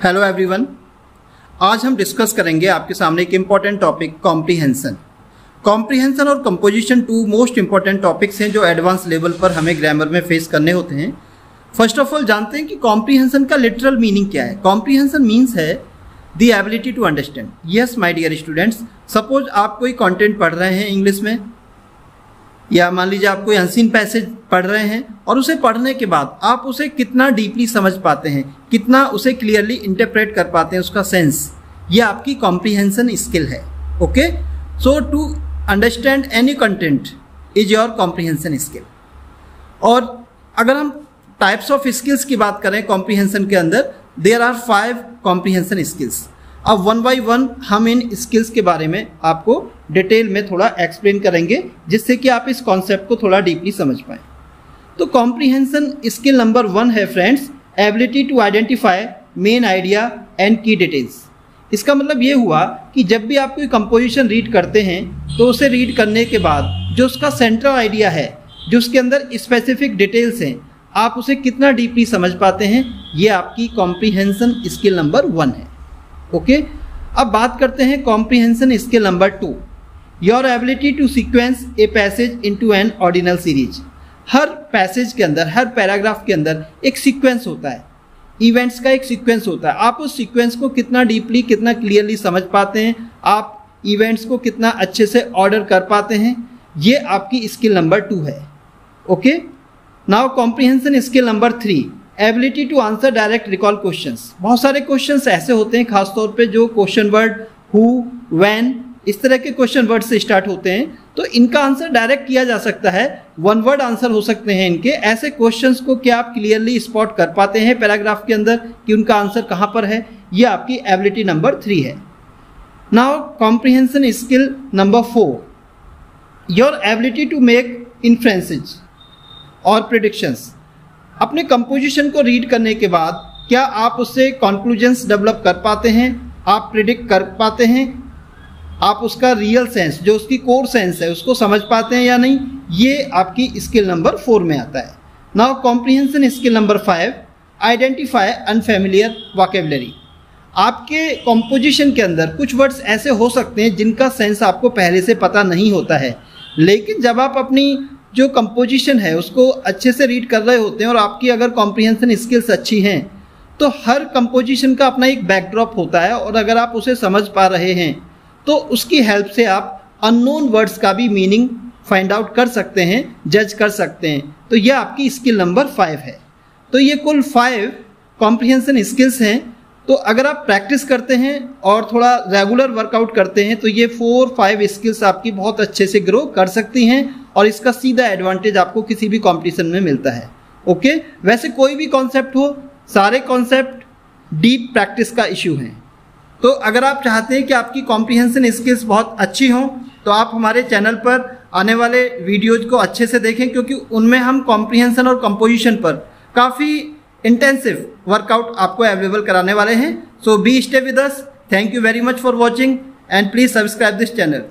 Hello everyone, आज हम discuss करेंगे आपके सामने एक इम्पॉर्टेंट टॉपिक कॉम्प्रीहेंशन। कॉम्प्रीहेंशन और composition two most important topics हैं जो एडवांस लेवल पर हमें ग्रामर में फेस करने होते हैं। फर्स्ट ऑफ ऑल जानते हैं कि कॉम्प्रीहेंशन का लिटरल मीनिंग क्या है। कॉम्प्रीहेंशन मीन्स है the ability to understand. Yes my dear students, suppose आप कोई कंटेंट पढ़ रहे हैं इंग्लिश में, या मान लीजिए आप कोई अनसीन पैसेज पढ़ रहे हैं और उसे पढ़ने के बाद आप उसे कितना डीपली समझ पाते हैं, कितना उसे क्लियरली इंटरप्रेट कर पाते हैं, उसका सेंस, ये आपकी कॉम्प्रीहेंशन स्किल है। Okay, so to understand any content is your comprehension skill. और अगर हम टाइप्स ऑफ स्किल्स की बात करें कॉम्प्रीहेंशन के अंदर, देयर आर 5 कॉम्प्रीहेंशन स्किल्स। अब वन बाई वन हम इन स्किल्स के बारे में आपको डिटेल में थोड़ा एक्सप्लेन करेंगे, जिससे कि आप इस कॉन्सेप्ट को थोड़ा डीपली समझ पाएं। तो कॉम्प्रीहेंशन स्किल नंबर 1 है friends, ability to identify main idea and key details. इसका मतलब ये हुआ कि जब भी आप कोई कंपोजिशन रीड करते हैं तो उसे रीड करने के बाद जो उसका सेंट्रल आइडिया है, जो उसके अंदर स्पेसिफिक डिटेल्स हैं, आप उसे कितना डीपली समझ पाते हैं, ये आपकी कॉम्प्रीहेंशन स्किल नंबर 1 है। ओके, अब बात करते हैं comprehension skill number 2, your ability to sequence a passage into an ordinal series. हर पैसेज के अंदर, हर पैराग्राफ के अंदर एक सीक्वेंस होता है, इवेंट्स का एक सीक्वेंस होता है। आप उस सीक्वेंस को कितना डीपली, कितना क्लियरली समझ पाते हैं, आप इवेंट्स को कितना अच्छे से ऑर्डर कर पाते हैं, ये आपकी स्किल नंबर 2 है। Okay, now comprehension skill number 3, ability to answer direct recall questions. बहुत सारे क्वेश्चंस ऐसे होते हैं खासतौर पे जो क्वेश्चन वर्ड हु, व्हेन, इस तरह के क्वेश्चन वर्ड से स्टार्ट होते हैं, तो इनका आंसर डायरेक्ट किया जा सकता है, वन वर्ड आंसर हो सकते हैं इनके। ऐसे क्वेश्चंस को क्या आप क्लियरली स्पॉट कर पाते हैं पैराग्राफ के अंदर कि उनका आंसर कहाँ पर है, ये आपकी एबिलिटी नंबर 3 है। Now comprehension skill number 4, your ability to make inferences और प्रेडिक्शंस। अपने कंपोजिशन को रीड करने के बाद क्या आप उससे कंक्लूजन्स डेवलप कर पाते हैं, आप प्रिडिक्ट कर पाते हैं, आप उसका रियल सेंस, जो उसकी कोर सेंस है, उसको समझ पाते हैं या नहीं, ये आपकी स्किल नंबर 4 में आता है। Now comprehension skill number 5, identify unfamiliar vocabulary. आपके कंपोजिशन के अंदर कुछ वर्ड्स ऐसे हो सकते हैं जिनका सेंस आपको पहले से पता नहीं होता है, लेकिन जब आप अपनी जो कंपोजिशन है उसको अच्छे से रीड कर रहे होते हैं और आपकी अगर कॉम्प्रीहेंशन स्किल्स अच्छी हैं, तो हर कंपोजिशन का अपना एक बैकड्रॉप होता है, और अगर आप उसे समझ पा रहे हैं तो उसकी हेल्प से आप अननोन वर्ड्स का भी मीनिंग फाइंड आउट कर सकते हैं, जज कर सकते हैं। तो यह आपकी स्किल नंबर 5 है। तो ये कुल 5 कॉम्प्रीहेंशन स्किल्स हैं। तो अगर आप प्रैक्टिस करते हैं और थोड़ा रेगुलर वर्कआउट करते हैं तो ये 4-5 स्किल्स आपकी बहुत अच्छे से ग्रो कर सकती हैं, और इसका सीधा एडवांटेज आपको किसी भी कंपटीशन में मिलता है। ओके, वैसे कोई भी कॉन्सेप्ट हो, सारे कॉन्सेप्ट डीप प्रैक्टिस का इश्यू हैं। तो अगर आप चाहते हैं कि आपकी कॉम्प्रीहेंशन स्किल्स बहुत अच्छी हों तो आप हमारे चैनल पर आने वाले वीडियोज को अच्छे से देखें, क्योंकि उनमें हम कॉम्प्रीहेंशन और कंपोजिशन पर काफ़ी इंटेंसिव वर्कआउट आपको अवेलेबल कराने वाले हैं। So be stay with us. Thank you very much for watching and please subscribe this channel.